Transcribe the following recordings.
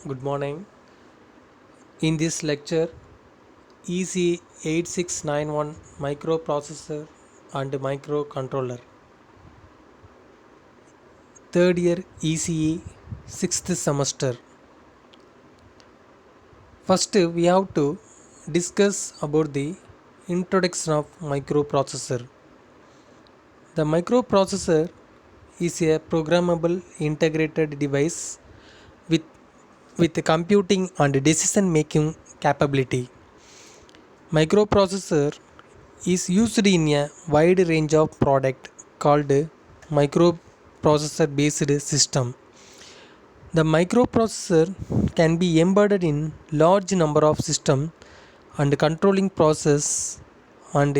Good morning. In this lecture, EC8691 microprocessor and microcontroller. Third year ECE, sixth semester. First, we have to discuss about the introduction of microprocessor. The microprocessor is a programmable integrated device with computing and decision making capability. Microprocessor is used in a wide range of products called microprocessor based system. The microprocessor can be embedded in large number of systems and controlling process, and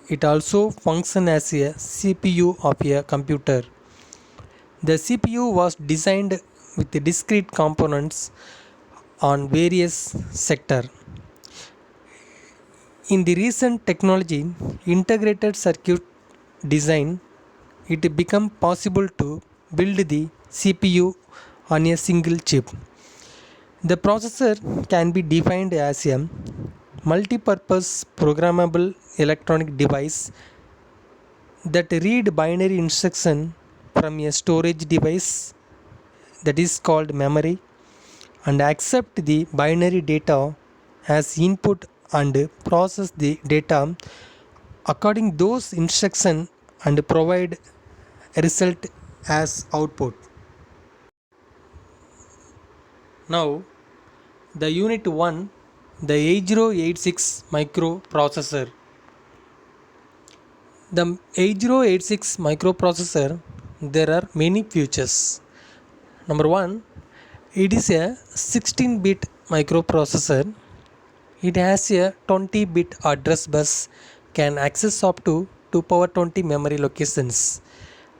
it also functions as a CPU of a computer. The CPU was designed with discrete components on various sectors. In the recent technology, integrated circuit design, it became possible to build the CPU on a single chip. The processor can be defined as a multi-purpose programmable electronic device that read binary instruction from a storage device that is called memory and accept the binary data as input and process the data according those instructions and provide a result as output. Now the unit 1, the 8086 microprocessor. The 8086 microprocessor, there are many features. Number 1, it is a 16-bit microprocessor. It has a 20-bit address bus, can access up to 2 power 20 memory locations,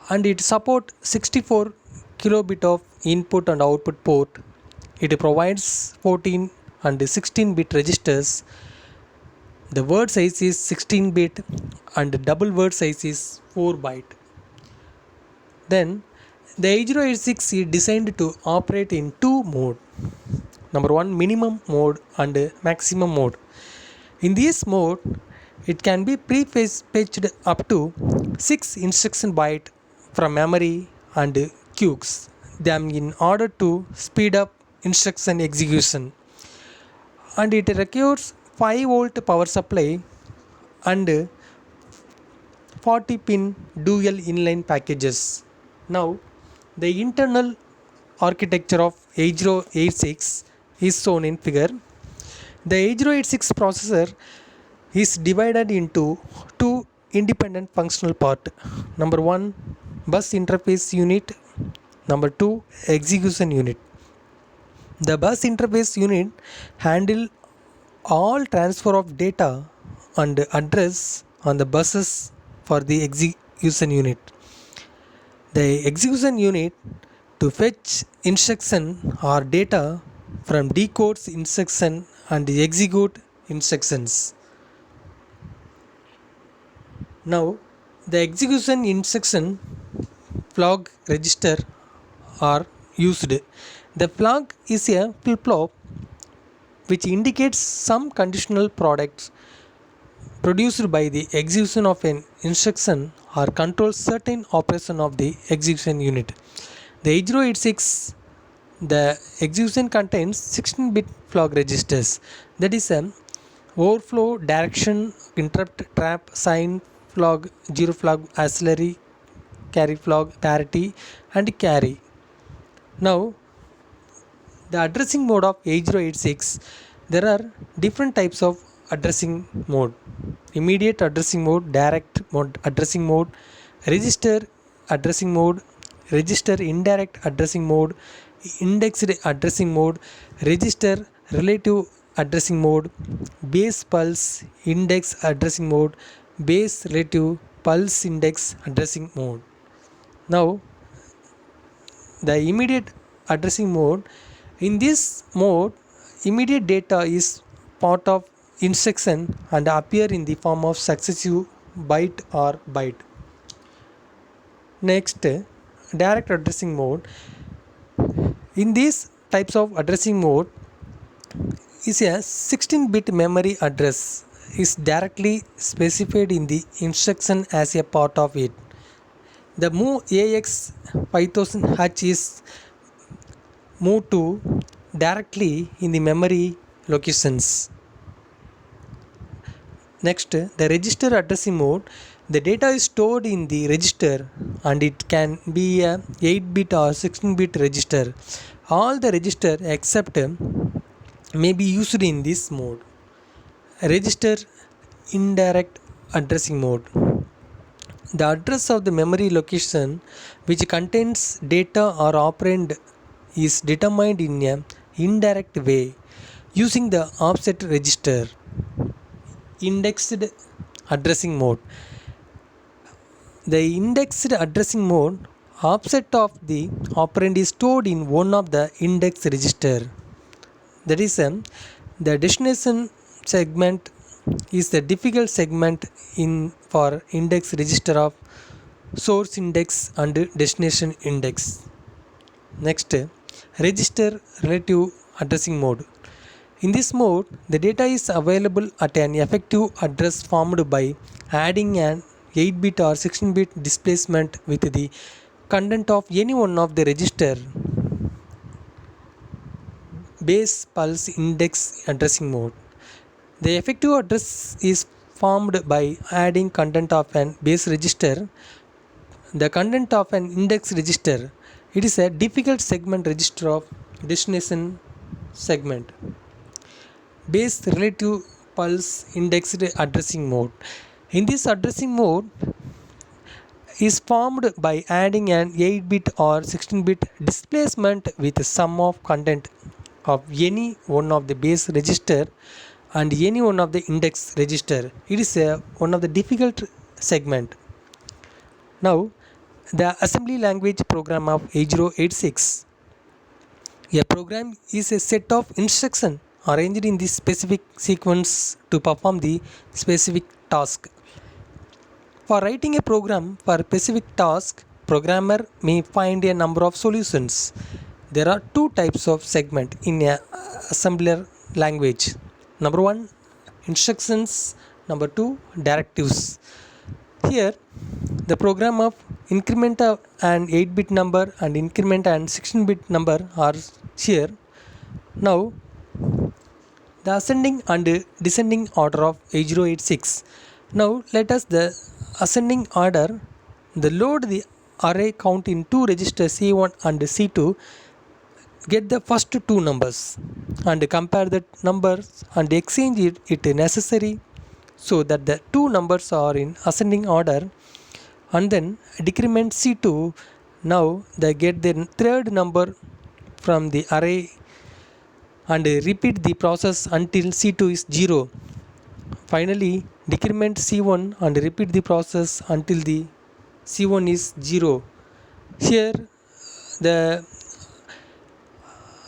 and it support 64 kilobit of input and output port. It provides 14 and 16-bit registers. The word size is 16-bit and double word size is 4 byte. Then the 8086 is designed to operate in two modes. Number 1, minimum mode and maximum mode. In this mode, it can be pre-fetched up to 6 instruction bytes from memory and queues them in order to speed up instruction execution. And it requires 5-volt power supply and 40 pin dual inline packages. Now, the internal architecture of 8086 is shown in figure. The 8086 processor is divided into two independent functional parts. Number 1, bus interface unit. Number 2, execution unit. The bus interface unit handle all transfer of data and address on the buses for the execution unit. The execution unit to fetch instruction or data from decodes instruction and execute instructions. Now the execution instruction flag register are used. The flag is a flip-flop which indicates some conditional products produced by the execution of an instruction or controls certain operation of the execution unit. The 8086, the execution contains 16-bit flag registers, that is overflow, direction, interrupt, trap, sign, flag, zero flag, auxiliary, carry flag, parity and carry. Now the addressing mode of 8086, there are different types of addressing mode: immediate addressing mode, direct mode addressing mode, register addressing mode, register indirect addressing mode, indexed addressing mode, register relative addressing mode, base pulse index addressing mode, base relative pulse index addressing mode. Now the immediate addressing mode, in this mode immediate data is part of instruction and appear in the form of successive byte or byte. Next, direct addressing mode. In this types of addressing mode is a 16-bit memory address is directly specified in the instruction as a part of it. The move AX 5000H is moved to directly in the memory locations. Next, the register addressing mode. The data is stored in the register and it can be a 8-bit or 16-bit register. All the register except may be used in this mode. Register indirect addressing mode. The address of the memory location which contains data or operand is determined in an indirect way using the offset register. Indexed addressing mode. The indexed addressing mode, offset of the operand is stored in one of the index register. That is, the destination segment is the difficult segment in for index register of source index and destination index. Next, register relative addressing mode. In this mode, the data is available at an effective address formed by adding an 8-bit or 16-bit displacement with the content of any one of the register. Base pulse index addressing mode. The effective address is formed by adding content of an base register. The content of an index register. It is a difficult segment register of destination segment. Base relative pulse indexed addressing mode. In this addressing mode is formed by adding an 8-bit or 16-bit displacement with the sum of content of any one of the base register and any one of the index register. It is one of the difficult segment. Now, the assembly language program of 8086. A program is a set of instructions arranged in the specific sequence to perform the specific task. For writing a program for a specific task, programmer may find a number of solutions. There are two types of segment in a assembler language. Number one, instructions. Number two, directives. Here, the program of increment of an 8-bit number and increment and 16-bit number are here. Now, the ascending and descending order of 8086. Now, let us the ascending order, the load the array count in two registers C1 and C2, get the first two numbers and compare the numbers and exchange it necessary so that the two numbers are in ascending order, and then decrement C2. Now they get the third number from the array and repeat the process until C2 is 0. Finally, decrement C1 and repeat the process until the C1 is 0. Here, the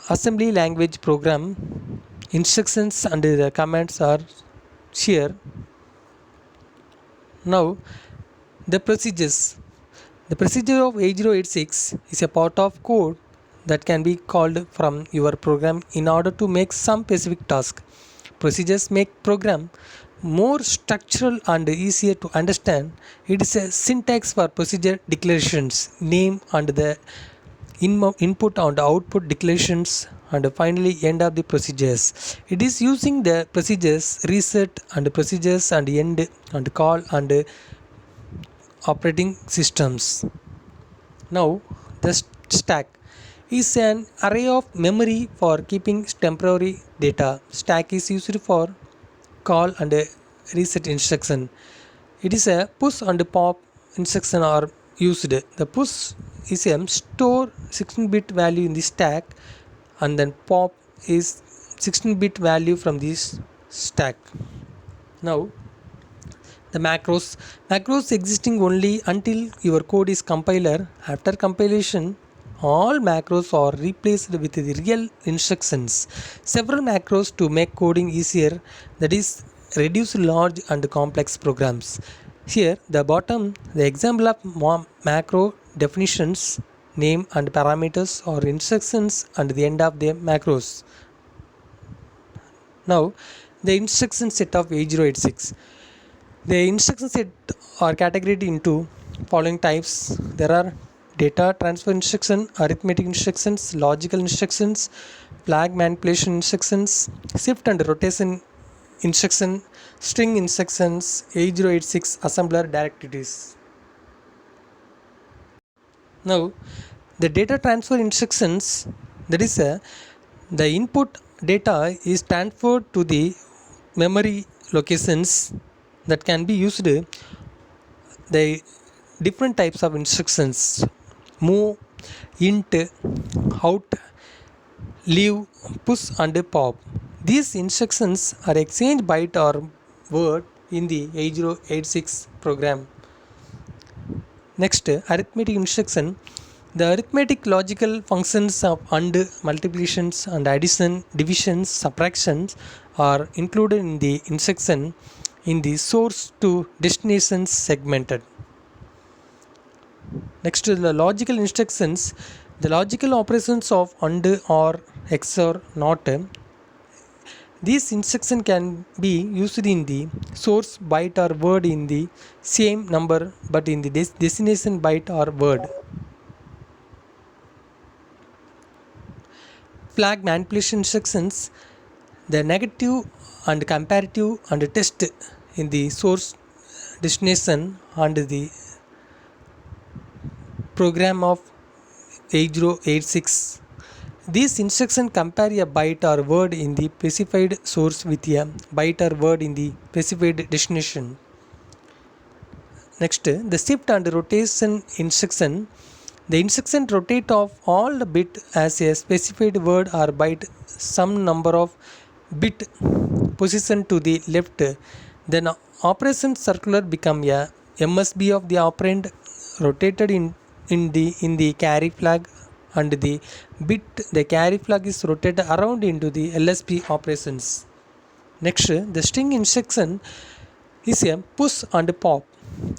assembly language program instructions and the commands are here. Now, the procedures. The procedure of 8086 is a part of code that can be called from your program in order to make some specific task. Procedures make program more structural and easier to understand. It is a syntax for procedure declarations, name and the input and output declarations, and finally end of the procedures. It is using the procedures, reset and procedures and end and call and operating systems. Now, the stack is an array of memory for keeping temporary data. Stack is used for call and reset instruction. It is a push and pop instruction are used. The push is a store 16-bit value in the stack, and then pop is 16-bit value from this stack. Now, the macros existing only until your code is compiler. After compilation, all macros are replaced with the real instructions. Several macros to make coding easier, that is reduce large and complex programs. Here the bottom, the example of macro definitions. name and parameters or instructions and the end of the macros. Now, the instruction set of 8086. The instruction set are categorized into following types. There are data transfer instruction, arithmetic instructions, logical instructions, flag manipulation instructions, shift and rotation instruction, string instructions, 8086 assembler directives. Now, the data transfer instructions, that is the input data is transferred to the memory locations that can be used the different types of instructions: move, int, out, leave, push and pop. These instructions are exchanged byte or word in the 8086 program. Next, arithmetic instruction. The arithmetic logical functions of and, multiplications and addition, divisions, subtractions are included in the instruction in the source to destination segmented. Next, the logical instructions. The logical operations of and, or, XOR, not. These instructions can be used in the source byte or word in the same number but in the destination byte or word. Flag manipulation instructions. The negative and comparative and test in the source destination and the program of 8086. These instructions compare a byte or word in the specified source with a byte or word in the specified destination. Next, the shift and rotation instruction. The instruction rotate of all the bit as a specified word or byte some number of bit position to the left. Then operation circular become a MSB of the operand rotated in the carry flag, and the carry flag is rotated around into the LSB operations. Next, the string instruction is a push and pop.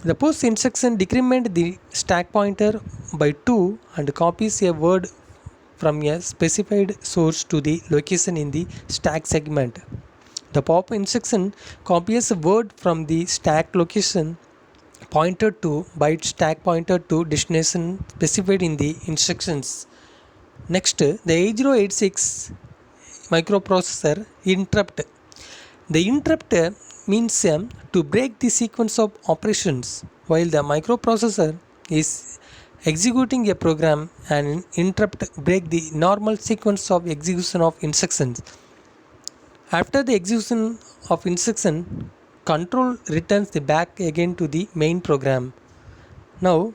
The push instruction decrement the stack pointer by 2 and copies a word from a specified source to the location in the stack segment. The pop instruction copies a word from the stack location pointed to byte stack pointer to destination specified in the instructions. Next, the 8086 microprocessor interrupt. The interrupt means to break the sequence of operations while the microprocessor is executing a program, and interrupt break the normal sequence of execution of instructions. After the execution of instruction, control returns the back again to the main program. Now,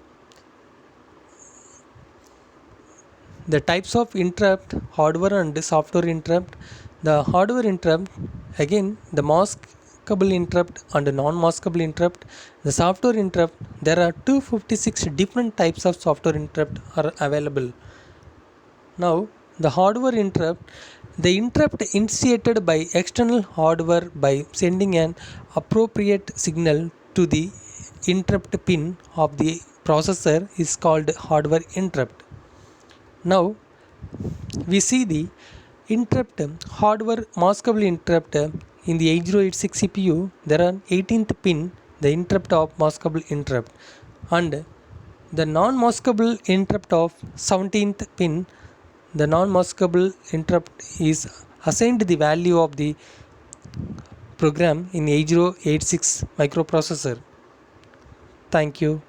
the types of interrupt, hardware and software interrupt. The hardware interrupt, again the maskable interrupt and non-maskable interrupt. The software interrupt, there are 256 different types of software interrupt are available. Now, the hardware interrupt, the interrupt initiated by external hardware by sending an appropriate signal to the interrupt pin of the processor is called hardware interrupt. Now, we see the interrupt hardware maskable interrupt in the 8086 CPU. There are 18th pin, the interrupt of maskable interrupt, and the non-maskable interrupt of 17th pin. The non-maskable interrupt is assigned the value of the program in 8086 microprocessor. Thank you.